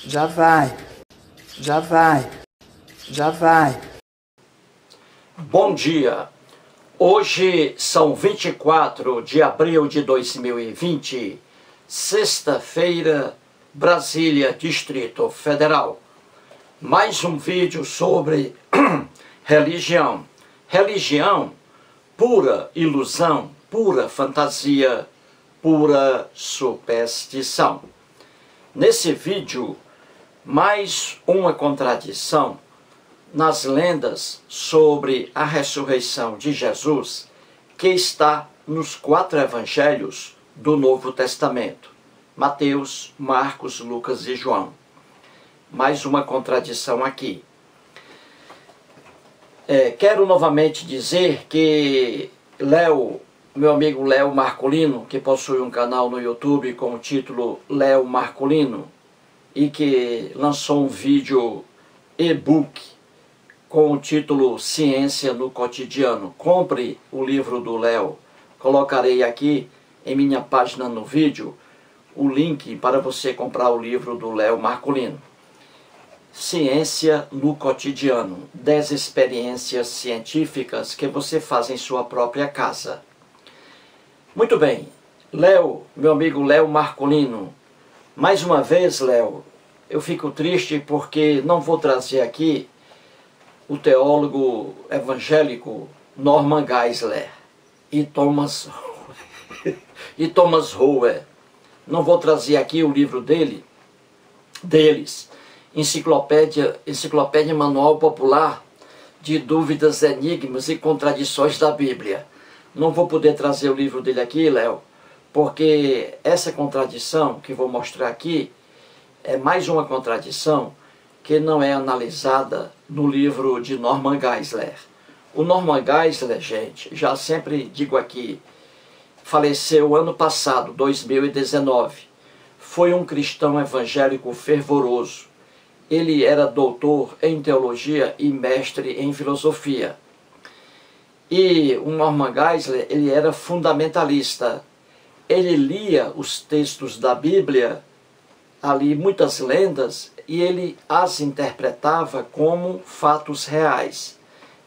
Já vai, já vai, já vai. Bom dia, hoje são 24 de abril de 2020, sexta-feira, Brasília, Distrito Federal. Mais um vídeo sobre religião. Religião, pura ilusão, pura fantasia, pura superstição. Nesse vídeo, mais uma contradição nas lendas sobre a ressurreição de Jesus que está nos 4 evangelhos do Novo Testamento: Mateus, Marcos, Lucas e João. Mais uma contradição aqui. Quero novamente dizer que meu amigo Léo Marcolino, que possui um canal no YouTube com o título Léo Marcolino e que lançou um vídeo e-book com o título Ciência no Cotidiano. Compre o livro do Léo. Colocarei aqui em minha página no vídeo o link para você comprar o livro do Léo Marcolino. Ciência no Cotidiano, 10 experiências científicas que você faz em sua própria casa. Muito bem, Léo, meu amigo Léo Marcolino, mais uma vez, Léo, eu fico triste porque não vou trazer aqui o teólogo evangélico Norman Geisler e Thomas Rowe. Não vou trazer aqui o livro deles, Enciclopédia Manual Popular de Dúvidas, Enigmas e Contradições da Bíblia. Não vou poder trazer o livro dele aqui, Léo, porque essa contradição que vou mostrar aqui é mais uma contradição que não é analisada no livro de Norman Geisler. O Norman Geisler, gente, já sempre digo aqui, faleceu ano passado, 2019. Foi um cristão evangélico fervoroso. Ele era doutor em teologia e mestre em filosofia. E o Norman Geisler, ele era fundamentalista. Ele lia os textos da Bíblia, ali muitas lendas, e ele as interpretava como fatos reais.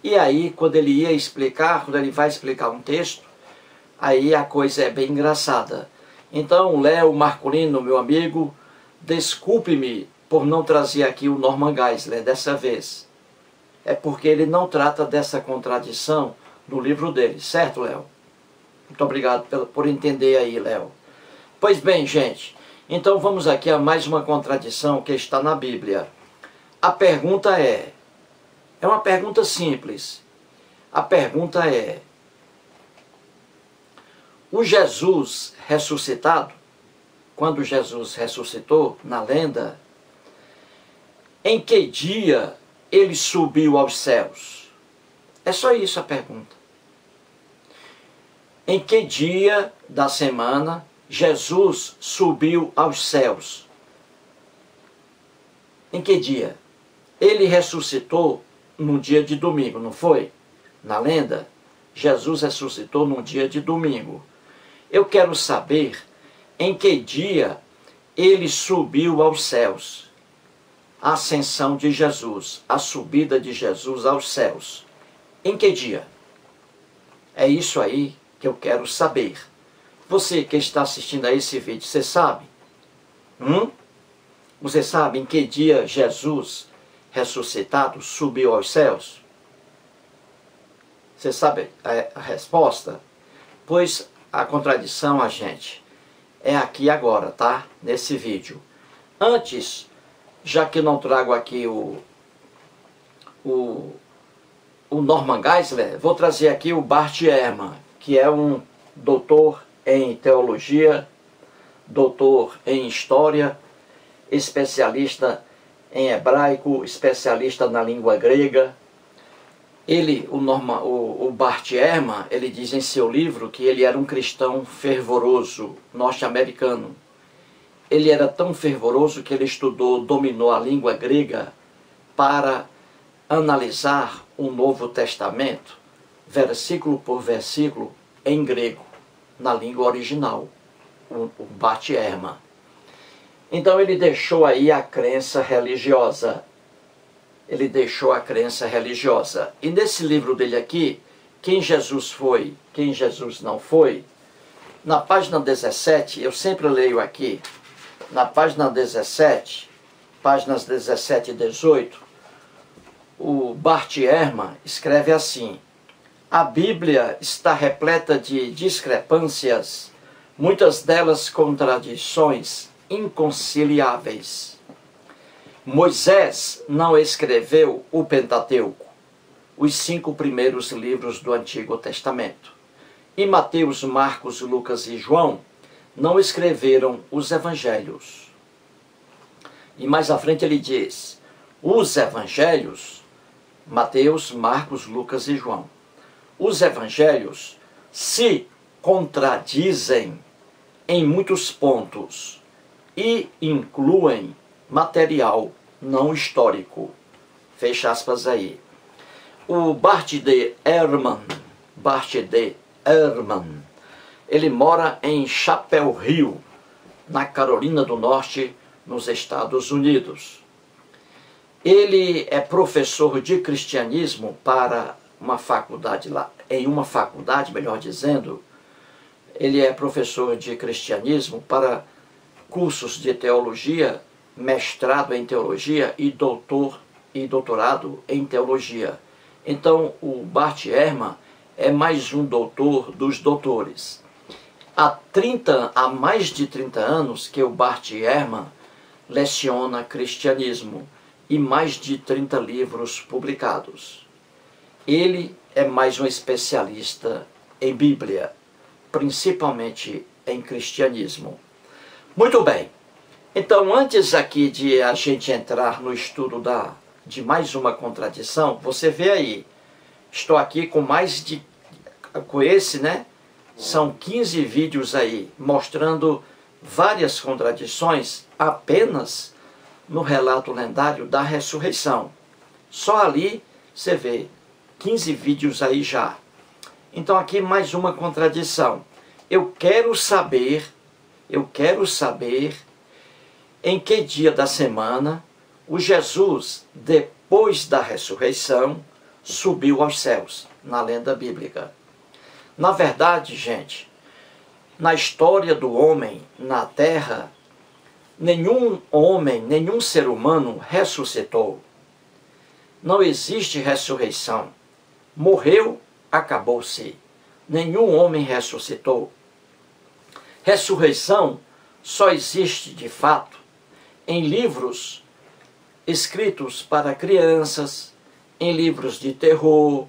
E aí, quando ele vai explicar um texto, aí a coisa é bem engraçada. Então, Léo Marcolino, meu amigo, desculpe-me por não trazer aqui o Norman Geisler dessa vez. É porque ele não trata dessa contradição no livro dele, certo, Léo? Muito obrigado por entender aí, Léo. Pois bem, gente, então vamos aqui a mais uma contradição que está na Bíblia. A pergunta é uma pergunta simples. A pergunta é: o Jesus ressuscitado, quando Jesus ressuscitou na lenda, em que dia ele subiu aos céus? É só isso a pergunta. Em que dia da semana Jesus subiu aos céus? Em que dia? Ele ressuscitou num dia de domingo, não foi? Na lenda, Jesus ressuscitou num dia de domingo. Eu quero saber em que dia ele subiu aos céus. A ascensão de Jesus, a subida de Jesus aos céus. Em que dia? É isso aí que eu quero saber. Você que está assistindo a esse vídeo, você sabe? Você sabe em que dia Jesus ressuscitado subiu aos céus? Você sabe a resposta? Pois a contradição, gente, é aqui agora, tá? Nesse vídeo. Antes, já que não trago aqui o Norman Geisler, vou trazer aqui o Bart Ehrman, que é um doutor em teologia, doutor em história, especialista em hebraico, especialista na língua grega. O Bart Ehrman, ele diz em seu livro que ele era um cristão fervoroso, norte-americano. Ele era tão fervoroso que ele dominou a língua grega para analisar o Novo Testamento, versículo por versículo, em grego, na língua original, o Bart Ehrman. Então ele deixou aí a crença religiosa. Ele deixou a crença religiosa. E nesse livro dele aqui, quem Jesus foi, quem Jesus não foi, na página 17, eu sempre leio aqui, na página 17, páginas 17 e 18, o Bart Ehrman escreve assim: a Bíblia está repleta de discrepâncias, muitas delas contradições inconciliáveis. Moisés não escreveu o Pentateuco, os 5 primeiros livros do Antigo Testamento. E Mateus, Marcos, Lucas e João não escreveram os evangelhos. E mais à frente ele diz: os evangelhos, Mateus, Marcos, Lucas e João, os evangelhos se contradizem em muitos pontos e incluem material não histórico. Fecha aspas aí. O Bart Ehrman, ele mora em Chapel Hill, na Carolina do Norte, nos Estados Unidos. Ele é professor de cristianismo para uma faculdade lá, em uma faculdade, melhor dizendo, ele é professor de cristianismo para cursos de teologia, mestrado em teologia e doutorado em teologia. Então, o Bart Ehrman é mais um doutor dos doutores. Há mais de 30 anos que o Bart Ehrman leciona cristianismo e mais de 30 livros publicados. Ele é mais um especialista em Bíblia, principalmente em cristianismo. Muito bem. Então, antes aqui de a gente entrar no estudo de mais uma contradição, você vê aí, estou aqui com esse, né? São 15 vídeos aí, mostrando várias contradições apenas no relato lendário da ressurreição. Só ali você vê 15 vídeos aí já. Então aqui mais uma contradição. Eu quero saber em que dia da semana o Jesus, depois da ressurreição, subiu aos céus, na lenda bíblica. Na verdade, gente, na história do homem na terra, nenhum homem, nenhum ser humano ressuscitou. Não existe ressurreição. Morreu, acabou-se. Nenhum homem ressuscitou. Ressurreição só existe de fato em livros escritos para crianças, em livros de terror,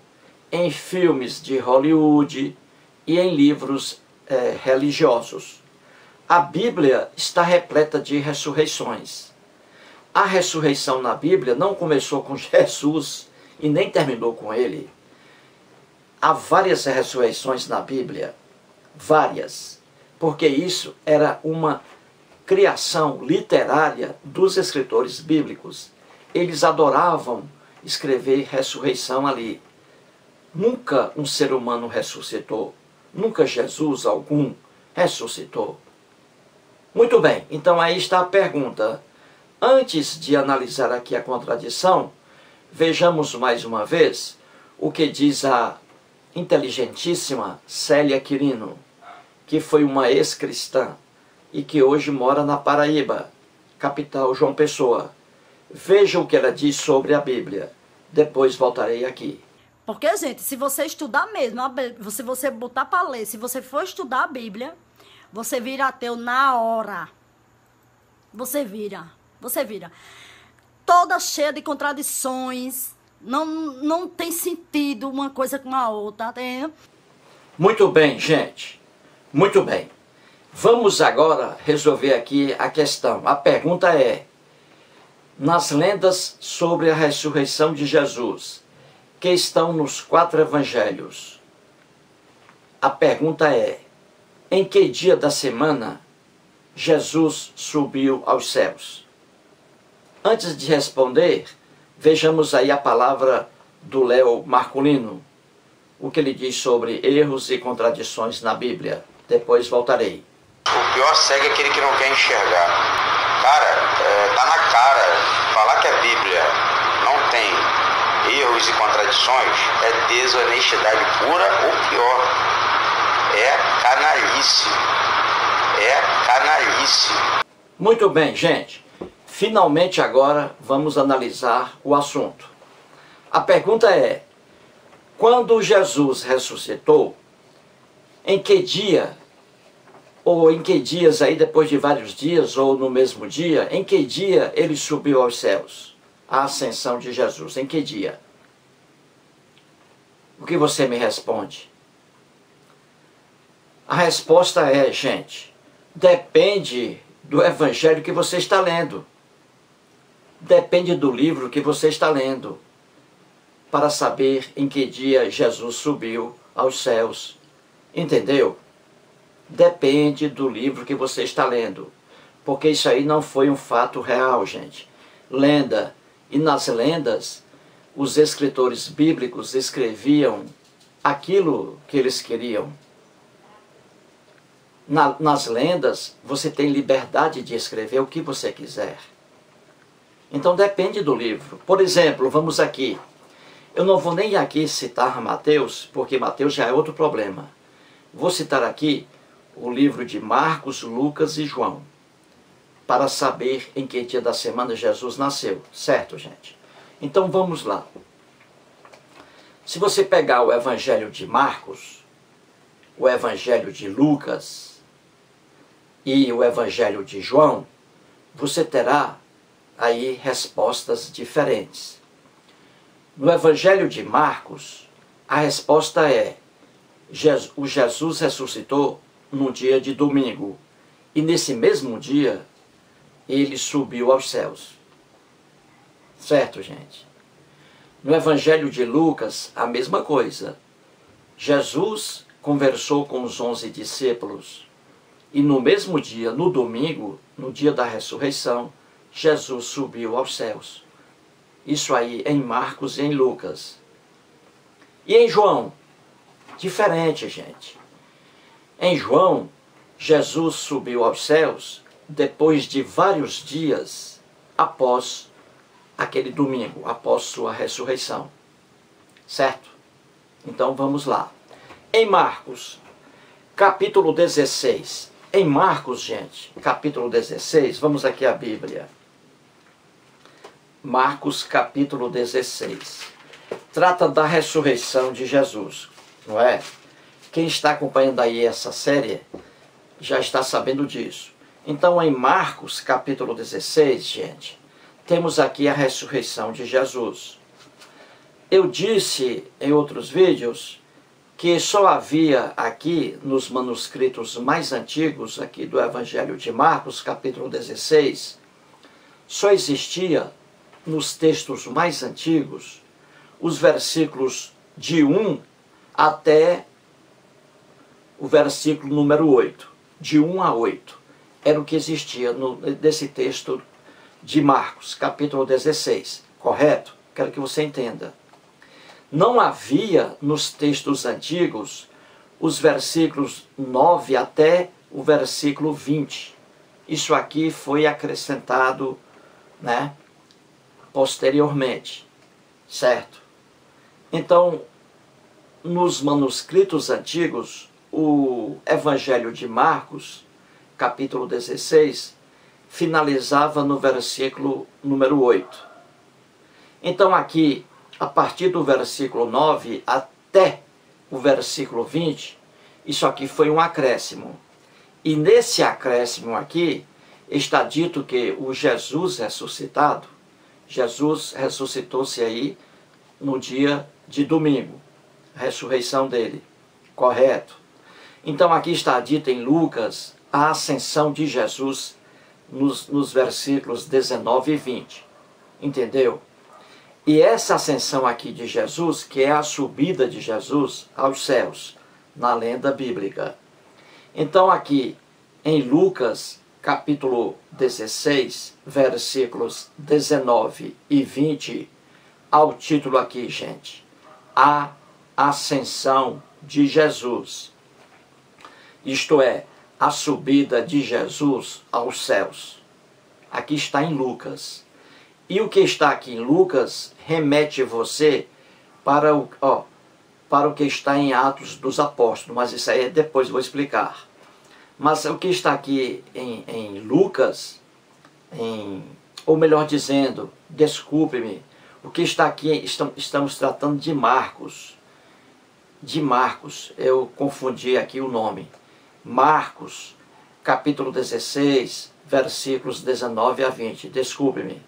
em filmes de Hollywood e em livros religiosos. A Bíblia está repleta de ressurreições. A ressurreição na Bíblia não começou com Jesus e nem terminou com ele. Há várias ressurreições na Bíblia, várias, porque isso era uma criação literária dos escritores bíblicos. Eles adoravam escrever ressurreição ali. Nunca um ser humano ressuscitou, nunca Jesus algum ressuscitou. Muito bem, então aí está a pergunta. Antes de analisar aqui a contradição, vejamos mais uma vez o que diz a inteligentíssima Célia Quirino, que foi uma ex-cristã e que hoje mora na Paraíba, capital João Pessoa. Veja o que ela diz sobre a Bíblia. Depois voltarei aqui. Porque, gente, se você estudar mesmo, se você botar para ler, se você for estudar a Bíblia, você vira ateu na hora. Você vira. Toda cheia de contradições. Não tem sentido uma coisa com a outra. Tem? Muito bem, gente. Muito bem. Vamos agora resolver aqui a questão. A pergunta é: nas lendas sobre a ressurreição de Jesus, que estão nos 4 evangelhos, a pergunta é: em que dia da semana Jesus subiu aos céus? Antes de responder, vejamos aí a palavra do Léo Marculino, o que ele diz sobre erros e contradições na Bíblia. Depois voltarei. O pior cego é aquele que não quer enxergar. Cara, tá na cara. Falar que a Bíblia não tem erros e contradições é desonestidade pura ou pior. É canalice. É canalice. Muito bem, gente. Finalmente agora vamos analisar o assunto. A pergunta é: quando Jesus ressuscitou, em que dia, ou em que dias aí, depois de vários dias, ou no mesmo dia, em que dia ele subiu aos céus? A ascensão de Jesus, em que dia? O que você me responde? A resposta é, gente, depende do evangelho que você está lendo. Depende do livro que você está lendo, para saber em que dia Jesus subiu aos céus. Entendeu? Depende do livro que você está lendo, porque isso aí não foi um fato real, gente. Lenda. E nas lendas, os escritores bíblicos escreviam aquilo que eles queriam. Nas lendas, você tem liberdade de escrever o que você quiser. Então depende do livro. Por exemplo, vamos aqui. Eu não vou nem aqui citar Mateus, porque Mateus já é outro problema. Vou citar aqui o livro de Marcos, Lucas e João, para saber em que dia da semana Jesus nasceu. Certo, gente? Então vamos lá. Se você pegar o Evangelho de Marcos, o Evangelho de Lucas e o Evangelho de João, você terá aí respostas diferentes. No Evangelho de Marcos, a resposta é: o Jesus ressuscitou no dia de domingo, e nesse mesmo dia ele subiu aos céus. Certo, gente? No Evangelho de Lucas, a mesma coisa. Jesus conversou com os 11 discípulos, e no mesmo dia, no domingo, no dia da ressurreição, Jesus subiu aos céus. Isso aí em Marcos e em Lucas. E em João? Diferente, gente. Em João, Jesus subiu aos céus depois de vários dias após aquele domingo, após sua ressurreição. Certo? Então vamos lá. Em Marcos, capítulo 16. Em Marcos, gente, capítulo 16, vamos aqui à Bíblia. Marcos, capítulo 16. Trata da ressurreição de Jesus, não é? Quem está acompanhando aí essa série já está sabendo disso. Então, em Marcos, capítulo 16, gente, temos aqui a ressurreição de Jesus. Eu disse em outros vídeos que só havia aqui nos manuscritos mais antigos aqui do Evangelho de Marcos, capítulo 16, só existia nos textos mais antigos os versículos de 1 até o versículo número 8. De 1 a 8. Era o que existia nesse texto de Marcos, capítulo 16. Correto? Quero que você entenda. Não havia nos textos antigos os versículos 9 até o versículo 20. Isso aqui foi acrescentado, né, posteriormente. Certo? Então, nos manuscritos antigos, o Evangelho de Marcos, capítulo 16, finalizava no versículo número 8. Então aqui, a partir do versículo 9 até o versículo 20, isso aqui foi um acréscimo. E nesse acréscimo aqui, está dito que o Jesus ressuscitado, Jesus ressuscitou-se aí no dia de domingo, a ressurreição dele. Correto? Então aqui está dito em Lucas a ascensão de Jesus nos versículos 19 e 20. Entendeu? E essa ascensão aqui de Jesus, que é a subida de Jesus aos céus, na lenda bíblica. Então aqui em Lucas capítulo 16, versículos 19 e 20, ao título aqui, gente: a ascensão de Jesus. Isto é, a subida de Jesus aos céus. aqui está em Lucas. E o que está aqui em Lucas remete você para o que está em Atos dos Apóstolos, mas isso aí depois eu vou explicar. Mas o que está aqui em Lucas, ou melhor dizendo, desculpe-me, o que está aqui, estamos tratando de Marcos. De Marcos, eu confundi aqui o nome. Marcos, capítulo 16, versículos 19 a 20, desculpe-me.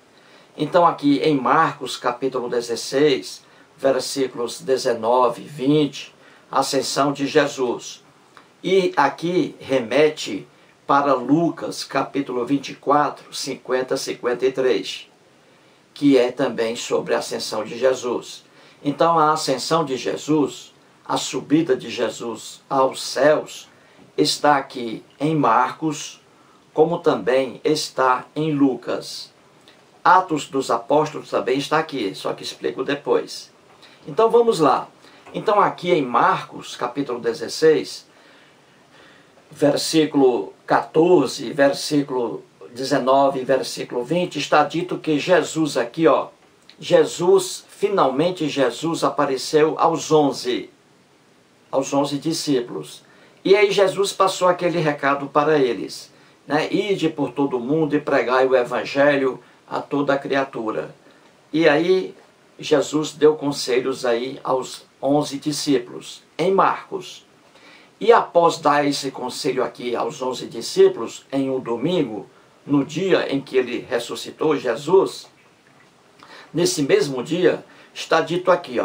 Então aqui em Marcos, capítulo 16, versículos 19 e 20, ascensão de Jesus. E aqui remete para Lucas, capítulo 24, 50 a 53, que é também sobre a ascensão de Jesus. Então a ascensão de Jesus, a subida de Jesus aos céus, está aqui em Marcos, como também está em Lucas. Atos dos Apóstolos também está aqui, só que explico depois. Então vamos lá. Então aqui em Marcos, capítulo 16, versículo 14, versículo 19 e versículo 20, está dito que Jesus aqui, finalmente Jesus apareceu aos 11 discípulos. E aí Jesus passou aquele recado para eles, né? Ide por todo o mundo e pregai o evangelho a toda a criatura. E aí Jesus deu conselhos aí aos 11 discípulos, em Marcos. E após dar esse conselho aqui aos 11 discípulos, em um domingo, no dia em que ele ressuscitou, Jesus, nesse mesmo dia, está dito aqui,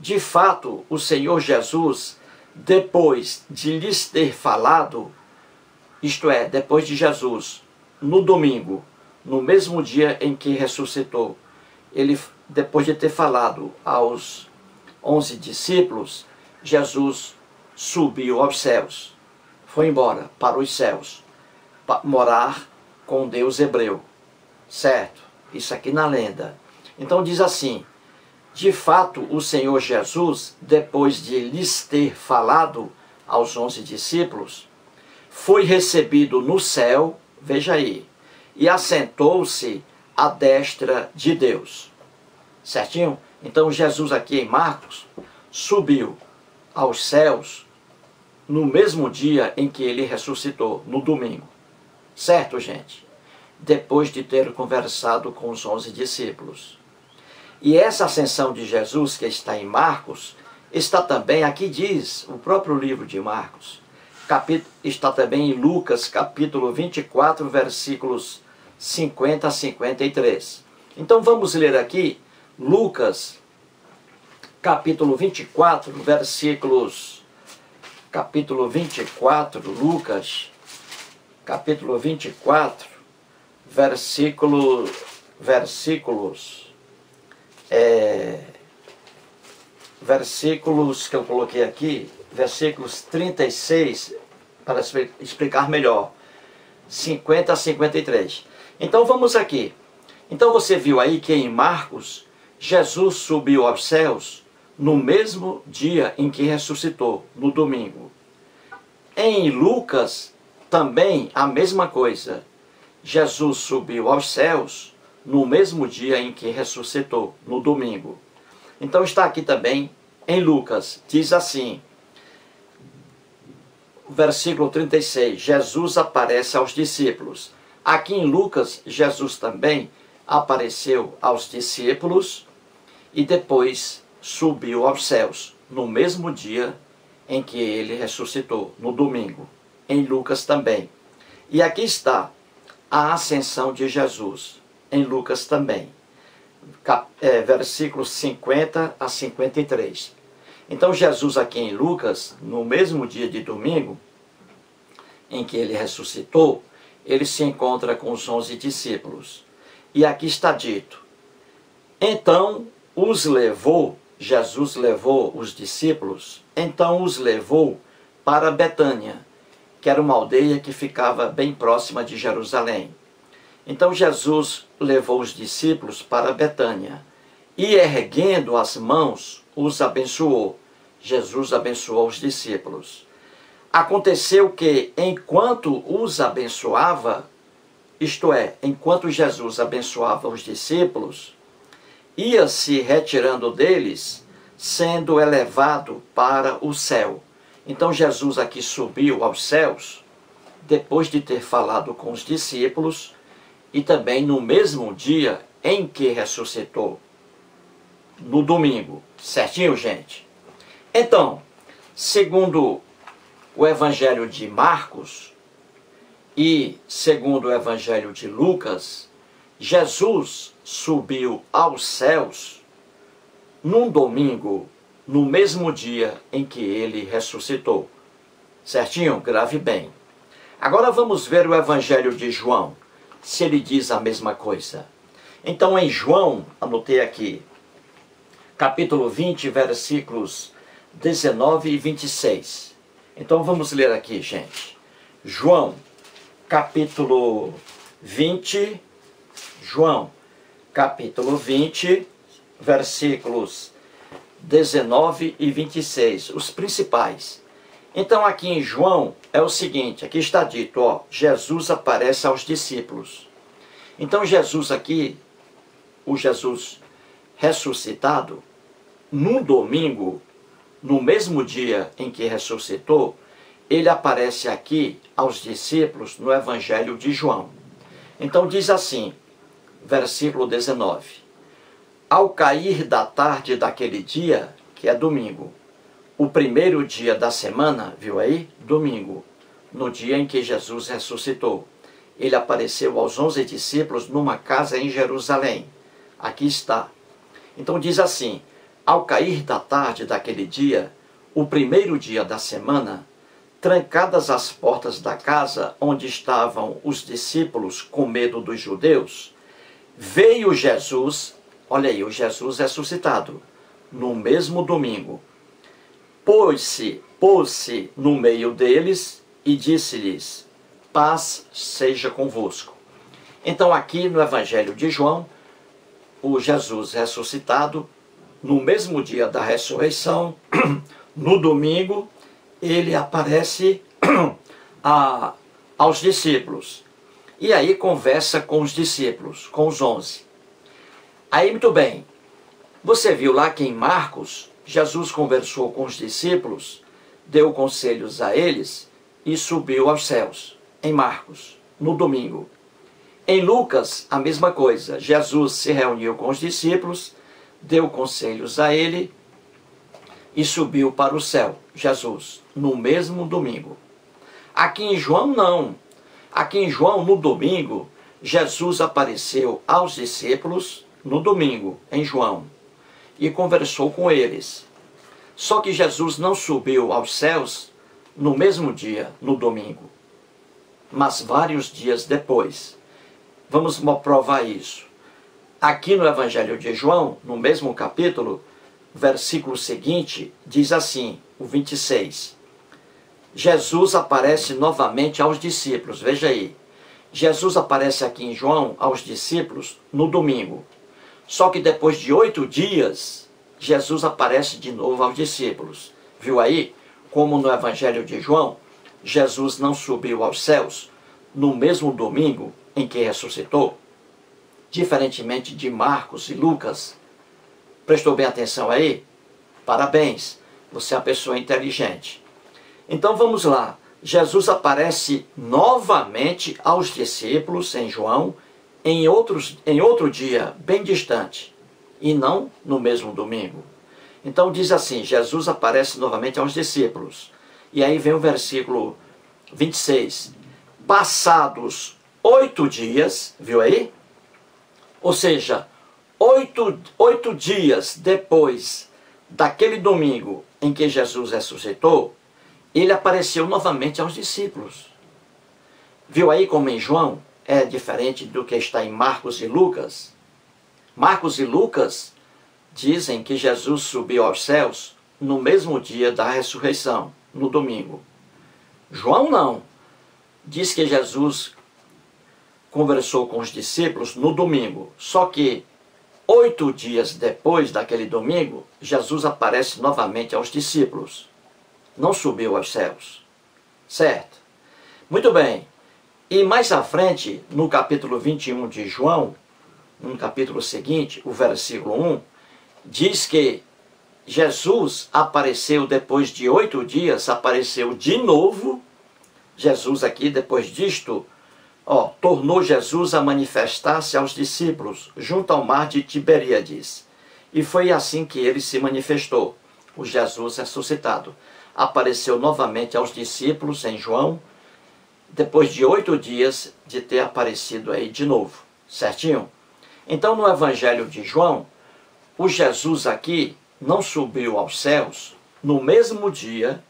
de fato, o Senhor Jesus, depois de lhes ter falado, isto é, depois de Jesus, no domingo, no mesmo dia em que ressuscitou, ele, depois de ter falado aos 11 discípulos, Jesus subiu aos céus, foi embora para os céus, para morar com Deus hebreu, certo? Isso aqui na lenda. Então diz assim, de fato o Senhor Jesus, depois de lhes ter falado aos 11 discípulos, foi recebido no céu, veja aí, e assentou-se à destra de Deus. Certinho? Então Jesus aqui em Marcos subiu aos céus no mesmo dia em que ele ressuscitou, no domingo. Certo, gente? Depois de ter conversado com os 11 discípulos. E essa ascensão de Jesus que está em Marcos, está também, aqui diz, o próprio livro de Marcos, está também em Lucas, capítulo 24, versículos 50 a 53. Então vamos ler aqui, Lucas, capítulo 24, versículos, capítulo 24, Lucas, capítulo 24, versículos que eu coloquei aqui, versículos 36, para explicar melhor, 50 a 53. Então vamos aqui. Então você viu aí que em Marcos, Jesus subiu aos céus no mesmo dia em que ressuscitou, no domingo. Em Lucas, também a mesma coisa. Jesus subiu aos céus no mesmo dia em que ressuscitou, no domingo. Então está aqui também em Lucas, diz assim, versículo 36, Jesus aparece aos discípulos. Aqui em Lucas, Jesus também apareceu aos discípulos e depois subiu aos céus, no mesmo dia em que ele ressuscitou, no domingo. Em Lucas também. E aqui está a ascensão de Jesus, em Lucas também. Versículos 50 a 53. Então Jesus aqui em Lucas, no mesmo dia de domingo, em que ele ressuscitou, ele se encontra com os 11 discípulos. E aqui está dito, então os levou, Jesus levou os discípulos, então os levou para Betânia, que era uma aldeia que ficava bem próxima de Jerusalém. Então Jesus levou os discípulos para Betânia e, erguendo as mãos, os abençoou. Jesus abençoou os discípulos. Aconteceu que, enquanto os abençoava, isto é, enquanto Jesus abençoava os discípulos, ia se retirando deles, sendo elevado para o céu. Então Jesus aqui subiu aos céus, depois de ter falado com os discípulos, e também no mesmo dia em que ressuscitou, no domingo. Certinho, gente? Então, segundo o Evangelho de Marcos e segundo o Evangelho de Lucas, Jesus subiu aos céus num domingo, no mesmo dia em que ele ressuscitou. Certinho? Grave bem. Agora vamos ver o Evangelho de João, se ele diz a mesma coisa. Então em João, anotei aqui, capítulo 20, versículos 19 e 26. Então vamos ler aqui, gente. João, capítulo 20, versículos 19 e 26, os principais. Então aqui em João é o seguinte, aqui está dito, ó, Jesus aparece aos discípulos. Então Jesus aqui, o Jesus ressuscitado, no domingo, no mesmo dia em que ressuscitou, ele aparece aqui aos discípulos no Evangelho de João. Então diz assim, versículo 19. Ao cair da tarde daquele dia, que é domingo, o primeiro dia da semana, viu aí? Domingo, no dia em que Jesus ressuscitou. Ele apareceu aos 11 discípulos numa casa em Jerusalém. Aqui está. Então diz assim, ao cair da tarde daquele dia, o primeiro dia da semana, trancadas as portas da casa onde estavam os discípulos com medo dos judeus, veio Jesus, olha aí, o Jesus ressuscitado, no mesmo domingo, pôs-se no meio deles e disse-lhes, paz seja convosco. Então aqui no Evangelho de João, o Jesus ressuscitado, no mesmo dia da ressurreição, no domingo, ele aparece aos discípulos. E aí conversa com os discípulos, com os 11. Aí, muito bem, você viu lá que em Marcos, Jesus conversou com os discípulos, deu conselhos a eles e subiu aos céus. Em Marcos, no domingo. Em Lucas, a mesma coisa. Jesus se reuniu com os discípulos, deu conselhos a ele e subiu para o céu, Jesus, no mesmo domingo. Aqui em João, não. Aqui em João, no domingo, Jesus apareceu aos discípulos no domingo, em João, e conversou com eles. Só que Jesus não subiu aos céus no mesmo dia, no domingo, mas vários dias depois. Vamos provar isso. Aqui no Evangelho de João, no mesmo capítulo, versículo seguinte, diz assim, o 26. Jesus aparece novamente aos discípulos, veja aí. Jesus aparece aqui em João aos discípulos no domingo. Só que depois de 8 dias, Jesus aparece de novo aos discípulos. Viu aí? Como no Evangelho de João, Jesus não subiu aos céus no mesmo domingo em que ressuscitou. Diferentemente de Marcos e Lucas. Prestou bem atenção aí? Parabéns, você é uma pessoa inteligente. Então vamos lá. Jesus aparece novamente aos discípulos em João em outro dia bem distante e não no mesmo domingo. Então diz assim, Jesus aparece novamente aos discípulos. E aí vem o versículo 26. Passados 8 dias, viu aí? Ou seja, 8 dias depois daquele domingo em que Jesus ressuscitou, ele apareceu novamente aos discípulos. Viu aí como em João é diferente do que está em Marcos e Lucas? Marcos e Lucas dizem que Jesus subiu aos céus no mesmo dia da ressurreição, no domingo. João não. Diz que Jesus conversou com os discípulos no domingo. Só que 8 dias depois daquele domingo, Jesus aparece novamente aos discípulos. Não subiu aos céus. Certo? Muito bem. E mais à frente, no capítulo 21 de João, no capítulo seguinte, o versículo 1, diz que Jesus apareceu depois de 8 dias, apareceu de novo. Jesus aqui, depois disto, tornou Jesus a manifestar-se aos discípulos junto ao mar de Tiberíades. E foi assim que ele se manifestou, o Jesus ressuscitado. Apareceu novamente aos discípulos em João, depois de 8 dias de ter aparecido aí de novo, certinho? Então no Evangelho de João, o Jesus aqui não subiu aos céus no mesmo dia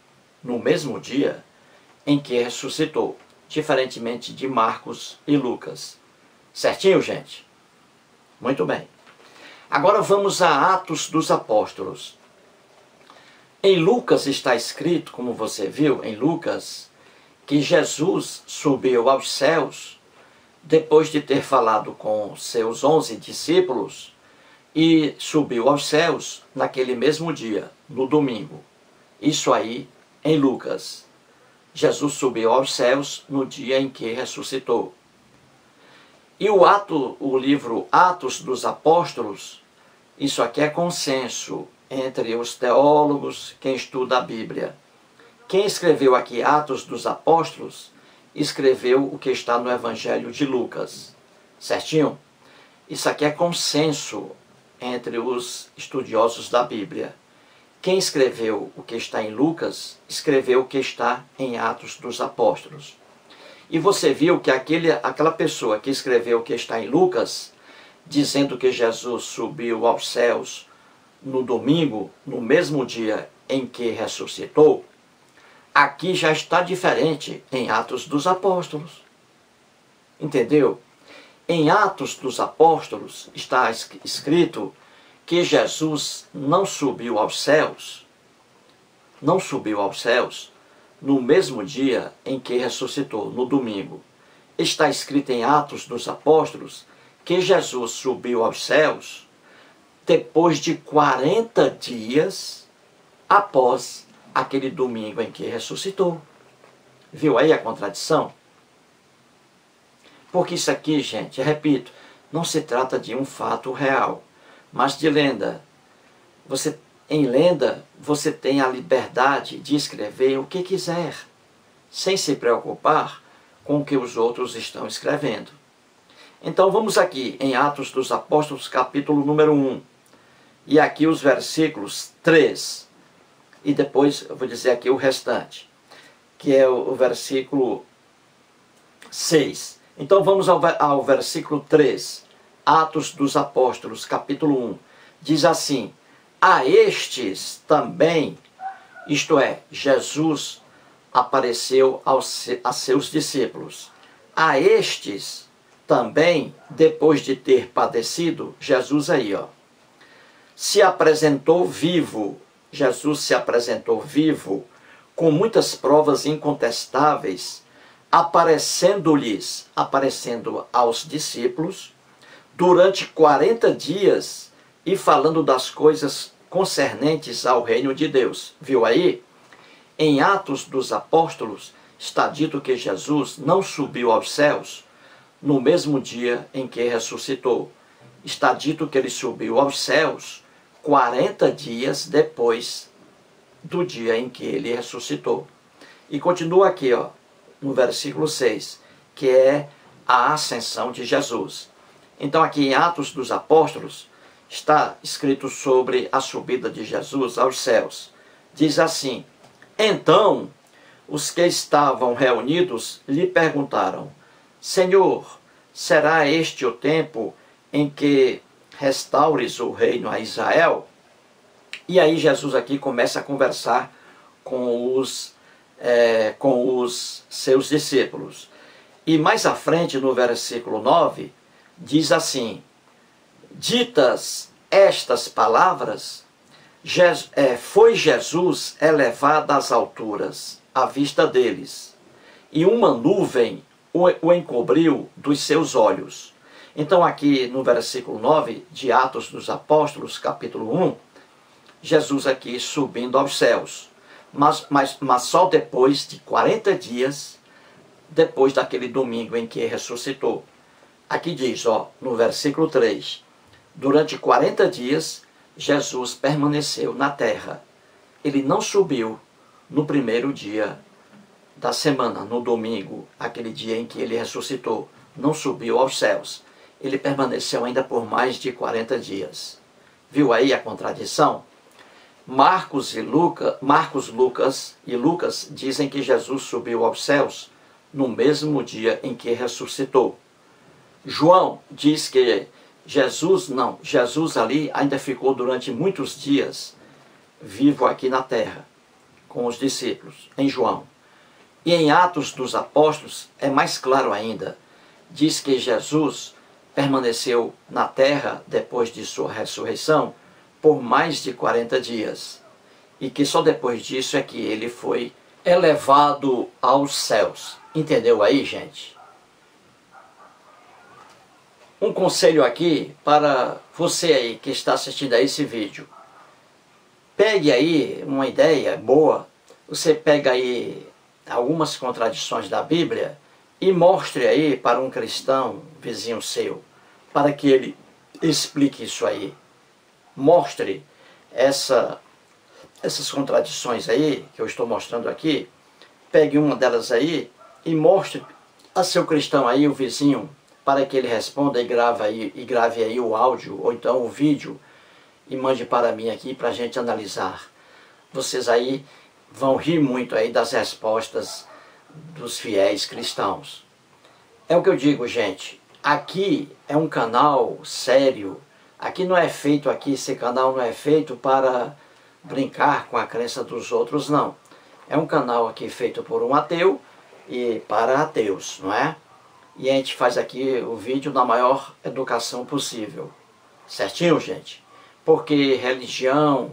em que ressuscitou, diferentemente de Marcos e Lucas. Certinho, gente? Muito bem. Agora vamos a Atos dos Apóstolos. Em Lucas está escrito, como você viu, em Lucas, que Jesus subiu aos céus depois de ter falado com seus 11 discípulos e subiu aos céus naquele mesmo dia, no domingo. Isso aí em Lucas. Jesus subiu aos céus no dia em que ressuscitou. E o livro Atos dos Apóstolos, isso aqui é consenso entre os teólogos, quem estuda a Bíblia. Quem escreveu aqui Atos dos Apóstolos, escreveu o que está no Evangelho de Lucas. Certinho? Isso aqui é consenso entre os estudiosos da Bíblia. Quem escreveu o que está em Lucas, escreveu o que está em Atos dos Apóstolos. E você viu que aquela pessoa que escreveu o que está em Lucas, dizendo que Jesus subiu aos céus no domingo, no mesmo dia em que ressuscitou, aqui já está diferente em Atos dos Apóstolos. Entendeu? Em Atos dos Apóstolos está escrito que Jesus não subiu aos céus no mesmo dia em que ressuscitou, no domingo. Está escrito em Atos dos Apóstolos que Jesus subiu aos céus depois de 40 dias após aquele domingo em que ressuscitou. Viu aí a contradição? Porque isso aqui, gente, repito, não se trata de um fato real, mas de lenda. Em lenda, você tem a liberdade de escrever o que quiser, sem se preocupar com o que os outros estão escrevendo. Então vamos aqui em Atos dos Apóstolos, capítulo número 1. E aqui os versículos 3. E depois eu vou dizer aqui o restante, que é o versículo 6. Então vamos ao versículo 3. Atos dos Apóstolos, capítulo 1. Diz assim: a estes também, isto é, Jesus apareceu a seus discípulos. A estes também, depois de ter padecido, Jesus aí, se apresentou vivo. Jesus se apresentou vivo, com muitas provas incontestáveis, aparecendo aos discípulos, durante 40 dias, e falando das coisas concernentes ao reino de Deus. Viu aí? Em Atos dos Apóstolos, está dito que Jesus não subiu aos céus no mesmo dia em que ressuscitou. Está dito que ele subiu aos céus 40 dias depois do dia em que ele ressuscitou. E continua aqui, no versículo 6, que é a ascensão de Jesus. Então aqui em Atos dos Apóstolos está escrito sobre a subida de Jesus aos céus. Diz assim: então os que estavam reunidos lhe perguntaram: Senhor, será este o tempo em que restaures o reino a Israel? E aí Jesus aqui começa a conversar com os seus discípulos. E mais à frente, no versículo 9, diz assim: ditas estas palavras, foi Jesus elevado às alturas, à vista deles, e uma nuvem o encobriu dos seus olhos. Então aqui no versículo 9 de Atos dos Apóstolos, capítulo 1, Jesus aqui subindo aos céus. Mas só depois de 40 dias depois daquele domingo em que ressuscitou. Aqui diz, ó, no versículo 3, durante 40 dias Jesus permaneceu na terra. Ele não subiu no primeiro dia da semana, no domingo, aquele dia em que ele ressuscitou. Não subiu aos céus. Ele permaneceu ainda por mais de 40 dias. Viu aí a contradição? Marcos, Lucas e Lucas dizem que Jesus subiu aos céus no mesmo dia em que ressuscitou. João diz que Jesus ali ainda ficou durante muitos dias vivo aqui na terra, com os discípulos, em João. E em Atos dos Apóstolos é mais claro ainda, diz que Jesus permaneceu na terra depois de sua ressurreição por mais de 40 dias. E que só depois disso é que ele foi elevado aos céus. Entendeu aí, gente? Um conselho aqui para você aí que está assistindo a esse vídeo. Pegue aí uma ideia boa, você pega aí algumas contradições da Bíblia e mostre aí para um cristão, vizinho seu, para que ele explique isso aí. Mostre essas contradições aí, que eu estou mostrando aqui, pegue uma delas aí e mostre a seu cristão aí, o vizinho, para que ele responda e grave aí o áudio, ou então o vídeo, e mande para mim aqui para a gente analisar. Vocês aí vão rir muito aí das respostas dos fiéis cristãos. É o que eu digo, gente. Aqui é um canal sério. Aqui não é feito, esse canal não é feito para brincar com a crença dos outros, não. É um canal aqui feito por um ateu e para ateus, não é? E a gente faz aqui o vídeo na maior educação possível. Certinho, gente? Porque religião,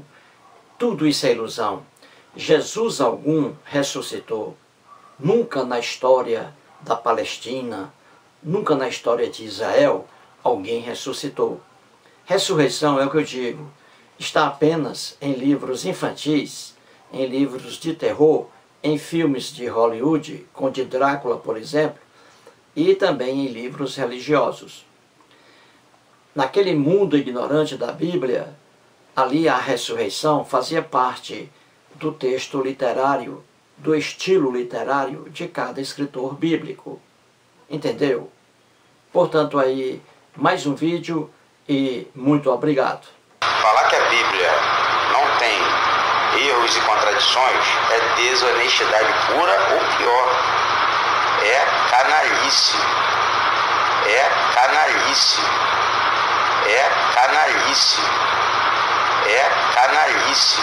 tudo isso é ilusão. Jesus algum ressuscitou. Nunca na história da Palestina, nunca na história de Israel, alguém ressuscitou. Ressurreição é o que eu digo. Está apenas em livros infantis, em livros de terror, em filmes de Hollywood, como de Drácula, por exemplo, e também em livros religiosos. Naquele mundo ignorante da Bíblia, ali a ressurreição fazia parte do texto literário, do estilo literário de cada escritor bíblico. Entendeu? Portanto, aí, mais um vídeo e muito obrigado. Falar que a Bíblia não tem erros e contradições é desonestidade pura ou pior. É canalice. É canalice. É canalice. É canalice.